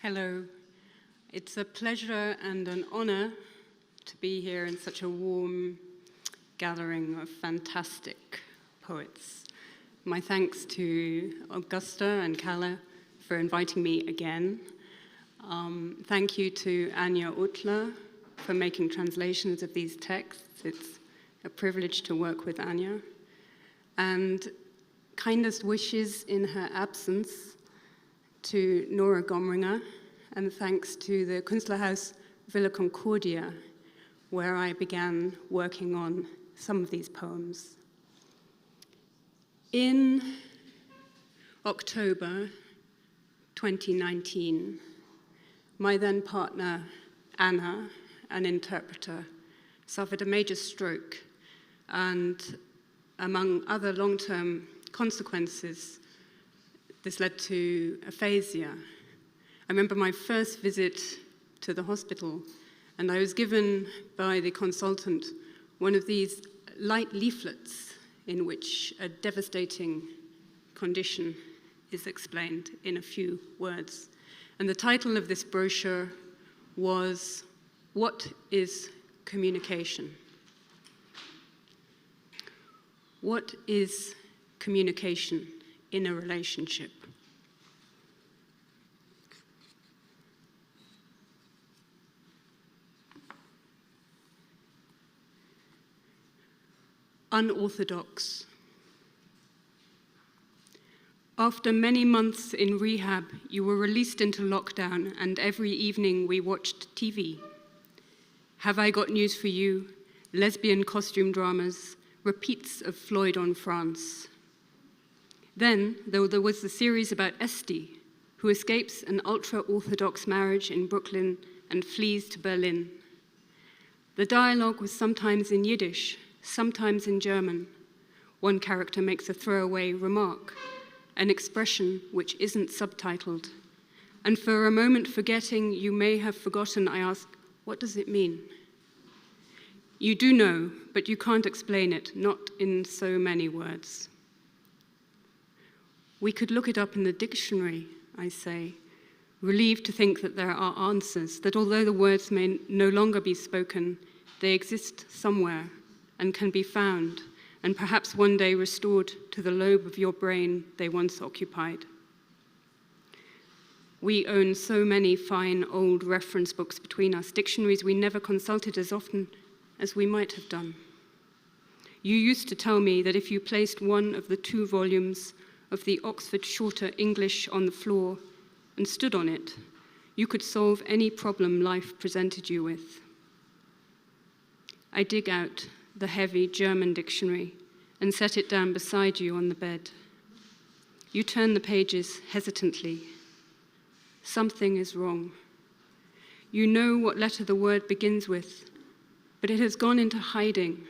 Hello. It's a pleasure and an honor to be here in such a warm gathering of fantastic poets. My thanks to Augusta and Kalle for inviting me again. Thank you to Anja Utler for making translations of these texts. It's a privilege to work with Anja. And kindest wishes in her absence to Nora Gomringer, and thanks to the Künstlerhaus Villa Concordia, where I began working on some of these poems. In October 2019, my then partner, Anna, an interpreter, suffered a major stroke, and among other long-term consequences, this led to aphasia. I remember my first visit to the hospital, and I was given by the consultant one of these light leaflets in which a devastating condition is explained in a few words. And the title of this brochure was, "What is Communication?" What is communication in a relationship? Unorthodox. After many months in rehab, you were released into lockdown, and every evening we watched TV. Have I Got News for You? Lesbian costume dramas, repeats of Floyd on France. Then there was the series about Esti, who escapes an ultra-Orthodox marriage in Brooklyn and flees to Berlin. The dialogue was sometimes in Yiddish, sometimes in German. One character makes a throwaway remark, an expression which isn't subtitled. And for a moment forgetting you may have forgotten, I ask, what does it mean? You do know, but you can't explain it, not in so many words. We could look it up in the dictionary, I say, relieved to think that there are answers, that although the words may no longer be spoken, they exist somewhere and can be found, and perhaps one day restored to the lobe of your brain they once occupied. We own so many fine old reference books between us, dictionaries we never consulted as often as we might have done. You used to tell me that if you placed one of the 2 volumes of the Oxford Shorter English on the floor and stood on it, you could solve any problem life presented you with. I dig out the heavy German dictionary and set it down beside you on the bed. You turn the pages hesitantly. Something is wrong. You know what letter the word begins with, but it has gone into hiding.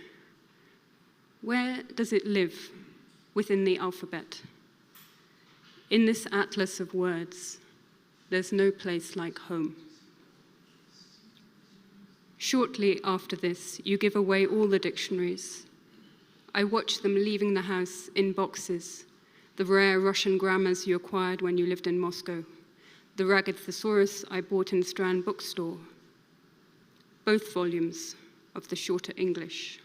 Where does it live within the alphabet? In this atlas of words, there's no place like home. Shortly after this, you give away all the dictionaries. I watch them leaving the house in boxes, the rare Russian grammars you acquired when you lived in Moscow, the ragged thesaurus I bought in Strand bookstore, both volumes of the Shorter English.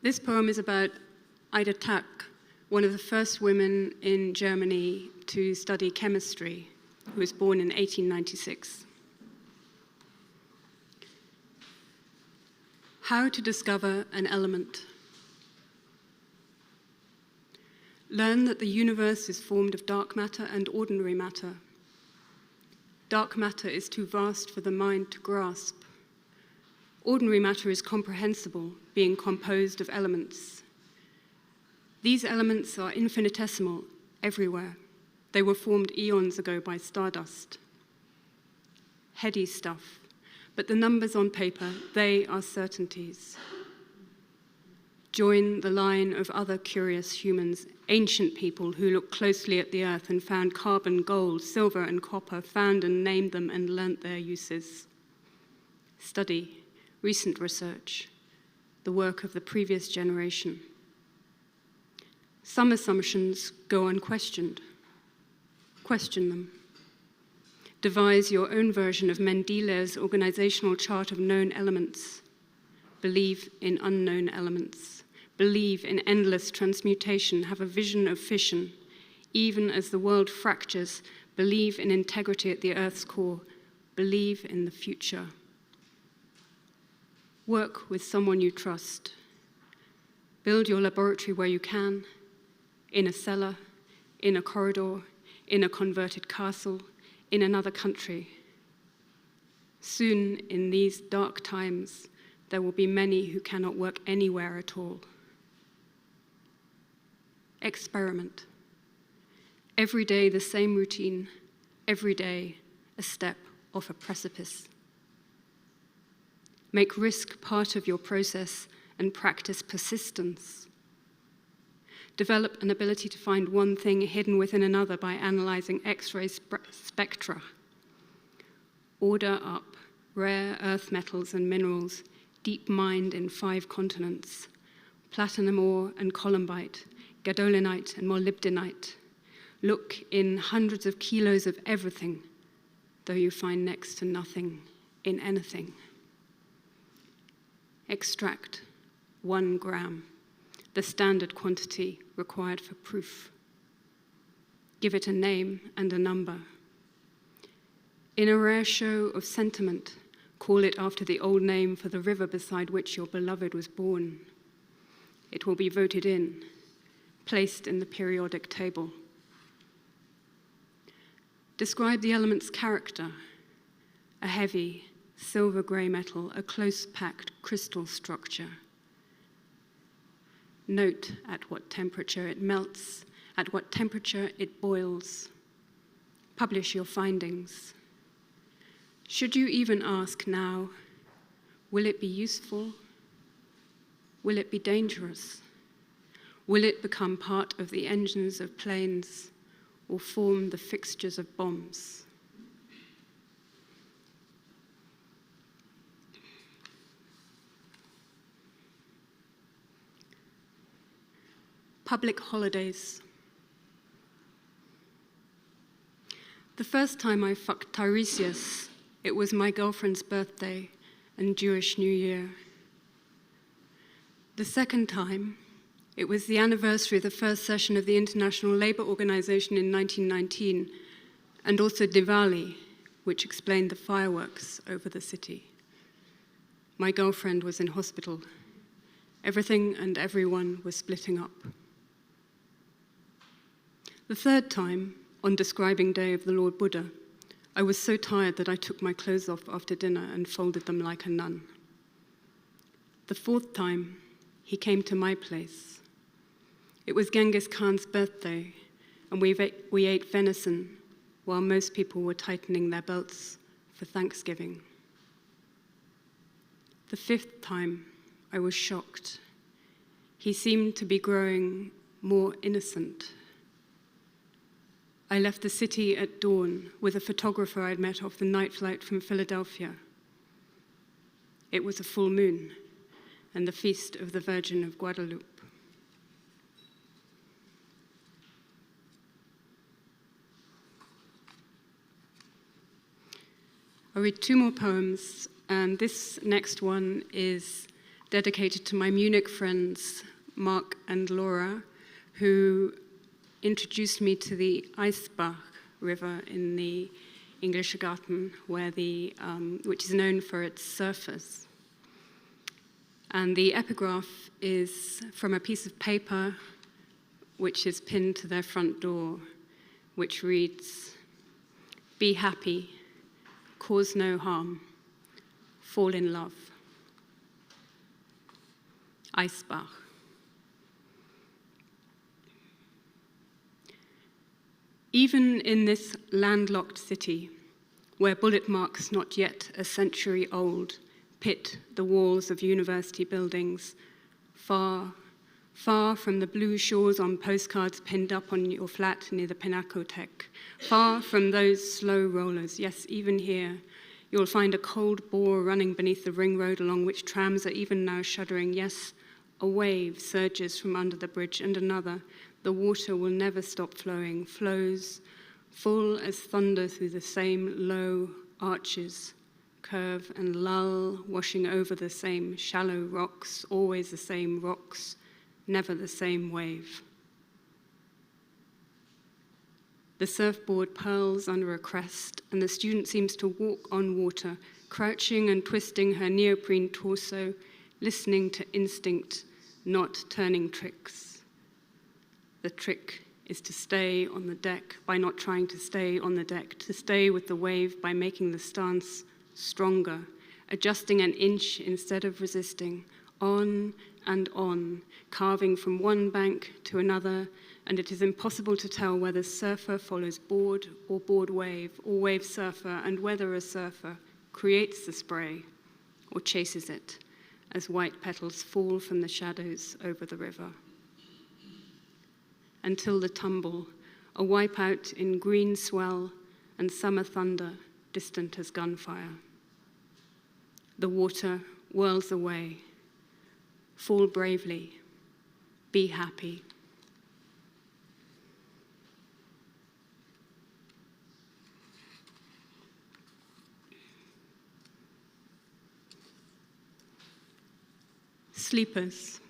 This poem is about Ida Tack, one of the first women in Germany to study chemistry, who was born in 1896. How to discover an element. Learn that the universe is formed of dark matter and ordinary matter. Dark matter is too vast for the mind to grasp. Ordinary matter is comprehensible, being composed of elements. These elements are infinitesimal everywhere. They were formed eons ago by stardust. Heady stuff, but the numbers on paper, they are certainties. Join the line of other curious humans, ancient people who looked closely at the earth and found carbon, gold, silver, and copper, found and named them and learnt their uses. Study, recent research, the work of the previous generation. Some assumptions go unquestioned. Question them. Devise your own version of Mendeleev's organizational chart of known elements. Believe in unknown elements. Believe in endless transmutation. Have a vision of fission. Even as the world fractures, believe in integrity at the Earth's core. Believe in the future. Work with someone you trust. Build your laboratory where you can, in a cellar, in a corridor, in a converted castle, in another country. Soon, in these dark times, there will be many who cannot work anywhere at all. Experiment. Every day the same routine, every day a step off a precipice. Make risk part of your process and practice persistence. Develop an ability to find one thing hidden within another by analyzing X-ray spectra. Order up rare earth metals and minerals, deep mined in 5 continents, platinum ore and columbite, gadolinite and molybdenite. Look in hundreds of kilos of everything, though you find next to nothing in anything. Extract 1 gram, the standard quantity required for proof. Give it a name and a number. In a rare show of sentiment, call it after the old name for the river beside which your beloved was born. It will be voted in, placed in the periodic table. Describe the element's character: a heavy, silver-gray metal, a close-packed crystal structure. Note at what temperature it melts, at what temperature it boils. Publish your findings. Should you even ask now, will it be useful? Will it be dangerous? Will it become part of the engines of planes or form the fixtures of bombs? Public holidays. The first time I fucked Tiresias, it was my girlfriend's birthday and Jewish New Year. The second time, it was the anniversary of the first session of the International Labour Organization in 1919, and also Diwali, which explained the fireworks over the city. My girlfriend was in hospital. Everything and everyone was splitting up. The third time, on describing day of the Lord Buddha, I was so tired that I took my clothes off after dinner and folded them like a nun. The fourth time, he came to my place. It was Genghis Khan's birthday, and we ate venison while most people were tightening their belts for Thanksgiving. The fifth time, I was shocked. He seemed to be growing more innocent. I left the city at dawn with a photographer I'd met off the night flight from Philadelphia. It was a full moon and the feast of the Virgin of Guadalupe. I'll read 2 more poems, and this next one is dedicated to my Munich friends, Mark and Laura, who introduced me to the Eisbach River in the Englische Garten, which is known for its surfers. And the epigraph is from a piece of paper which is pinned to their front door, which reads, "Be happy, cause no harm, fall in love." Eisbach. Even in this landlocked city, where bullet marks not yet a century old pit the walls of university buildings, far, far from the blue shores on postcards pinned up on your flat near the Pinakothek, far from those slow rollers, yes, even here, you'll find a cold bore running beneath the ring road along which trams are even now shuddering. Yes, a wave surges from under the bridge, and another. The water will never stop flowing, flows full as thunder through the same low arches, curve and lull, washing over the same shallow rocks, always the same rocks, never the same wave. The surfboard purls under a crest, and the student seems to walk on water, crouching and twisting her neoprene torso, listening to instinct, not turning tricks. The trick is to stay on the deck by not trying to stay on the deck, to stay with the wave by making the stance stronger, adjusting an inch instead of resisting, on and on, carving from one bank to another, and it is impossible to tell whether surfer follows board or board wave, or wave surfer, and whether a surfer creates the spray or chases it as white petals fall from the shadows over the river. Until the tumble, a wipeout in green swell and summer thunder, distant as gunfire. The water whirls away. Fall bravely. Be happy. Sleepers.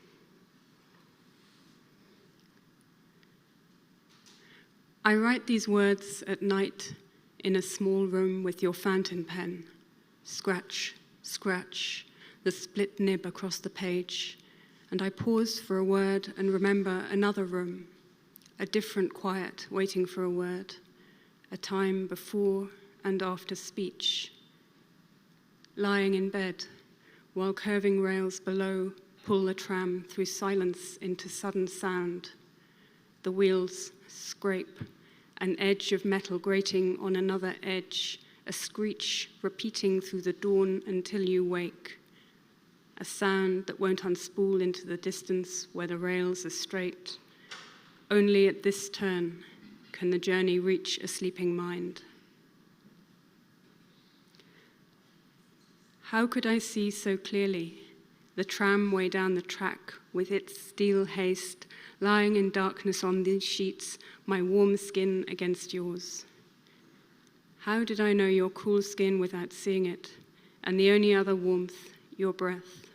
I write these words at night in a small room with your fountain pen. Scratch, scratch, the split nib across the page, and I pause for a word and remember another room, a different quiet waiting for a word, a time before and after speech. Lying in bed, while curving rails below pull the tram through silence into sudden sound. The wheels scrape, an edge of metal grating on another edge, a screech repeating through the dawn until you wake. A sound that won't unspool into the distance where the rails are straight. Only at this turn can the journey reach a sleeping mind. How could I see so clearly the tram way down the track with its steel haste, lying in darkness on these sheets, my warm skin against yours? How did I know your cool skin without seeing it, and the only other warmth, your breath?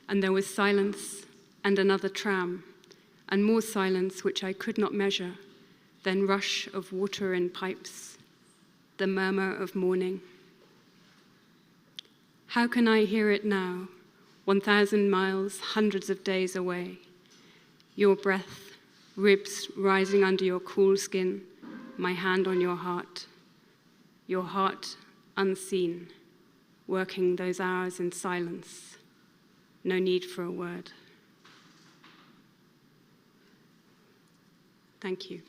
And there was silence, and another tram, and more silence which I could not measure, then rush of water in pipes, the murmur of morning. How can I hear it now, 1,000 miles, hundreds of days away? Your breath, ribs rising under your cool skin, my hand on your heart unseen, working those hours in silence, no need for a word. Thank you.